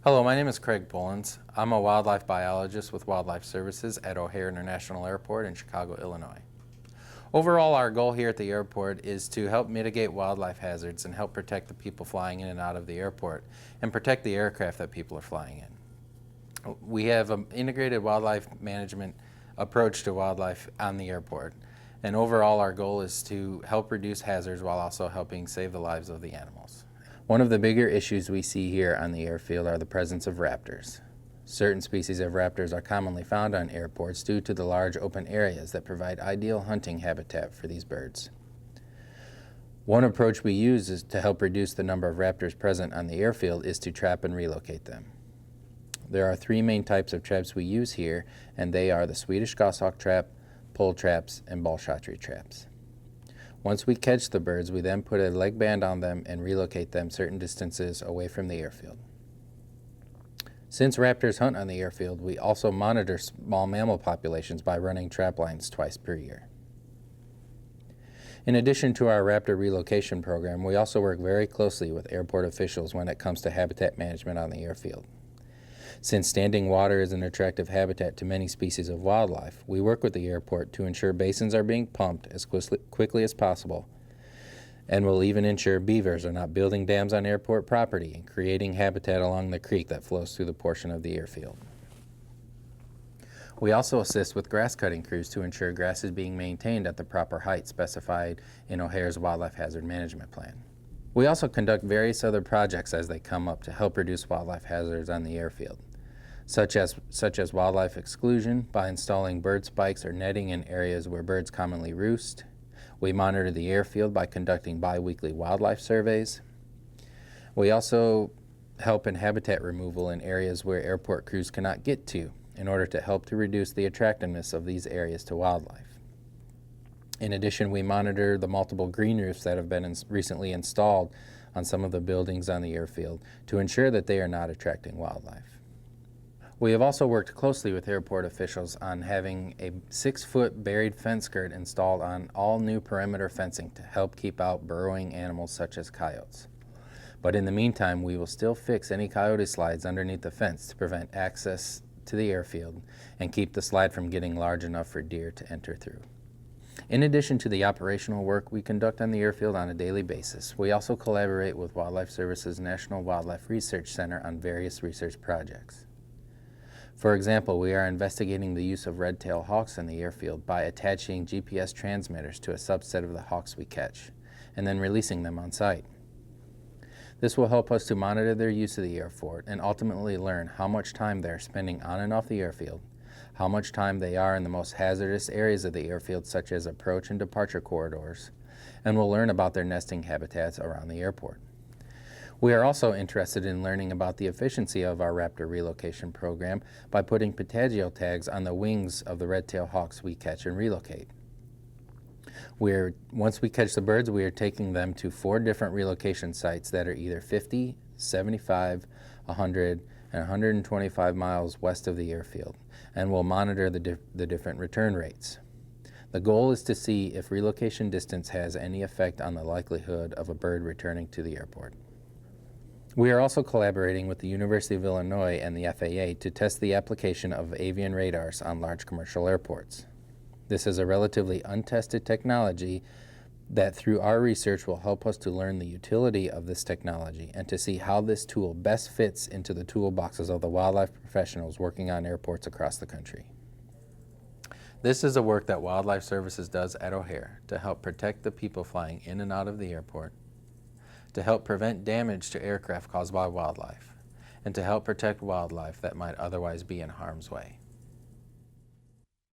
Hello, my name is Craig Pullins. I'm a wildlife biologist with Wildlife Services at O'Hare International Airport in Chicago, Illinois. Overall, our goal here at the airport is to help mitigate wildlife hazards and help protect the people flying in and out of the airport and protect the aircraft that people are flying in. We have an integrated wildlife management approach to wildlife on the airport, and overall our goal is to help reduce hazards while also helping save the lives of the animals. One of the bigger issues we see here on the airfield are the presence of raptors. Certain species of raptors are commonly found on airports due to the large open areas that provide ideal hunting habitat for these birds. One approach we use is to help reduce the number of raptors present on the airfield is to trap and relocate them. There are three main types of traps we use here, and they are the Swedish goshawk trap, pole traps, and ball shottree traps. Once we catch the birds, we then put a leg band on them and relocate them certain distances away from the airfield. Since raptors hunt on the airfield, we also monitor small mammal populations by running trap lines twice per year. In addition to our raptor relocation program, we also work very closely with airport officials when it comes to habitat management on the airfield. Since standing water is an attractive habitat to many species of wildlife, we work with the airport to ensure basins are being pumped as quickly as possible, and will even ensure beavers are not building dams on airport property and creating habitat along the creek that flows through the portion of the airfield. We also assist with grass cutting crews to ensure grass is being maintained at the proper height specified in O'Hare's Wildlife Hazard Management Plan. We also conduct various other projects as they come up to help reduce wildlife hazards on the airfield, such as wildlife exclusion by installing bird spikes or netting in areas where birds commonly roost. We monitor the airfield by conducting bi-weekly wildlife surveys. We also help in habitat removal in areas where airport crews cannot get to in order to help to reduce the attractiveness of these areas to wildlife. In addition, we monitor the multiple green roofs that have been recently installed on some of the buildings on the airfield to ensure that they are not attracting wildlife. We have also worked closely with airport officials on having a 6-foot buried fence skirt installed on all new perimeter fencing to help keep out burrowing animals such as coyotes. But in the meantime, we will still fix any coyote slides underneath the fence to prevent access to the airfield and keep the slide from getting large enough for deer to enter through. In addition to the operational work we conduct on the airfield on a daily basis, we also collaborate with Wildlife Services National Wildlife Research Center on various research projects. For example, we are investigating the use of red-tailed hawks in the airfield by attaching GPS transmitters to a subset of the hawks we catch, and then releasing them on site. This will help us to monitor their use of the airport and ultimately learn how much time they are spending on and off the airfield, how much time they are in the most hazardous areas of the airfield such as approach and departure corridors, and we'll learn about their nesting habitats around the airport. We are also interested in learning about the efficiency of our raptor relocation program by putting patagial tags on the wings of the red-tailed hawks we catch and relocate. Once we catch the birds, we are taking them to 4 different relocation sites that are either 50, 75, 100, and 125 miles west of the airfield, and we'll monitor the different return rates. The goal is to see if relocation distance has any effect on the likelihood of a bird returning to the airport. We are also collaborating with the University of Illinois and the FAA to test the application of avian radars on large commercial airports. This is a relatively untested technology that through our research will help us to learn the utility of this technology and to see how this tool best fits into the toolboxes of the wildlife professionals working on airports across the country. This is the work that Wildlife Services does at O'Hare to help protect the people flying in and out of the airport, to help prevent damage to aircraft caused by wildlife, and to help protect wildlife that might otherwise be in harm's way.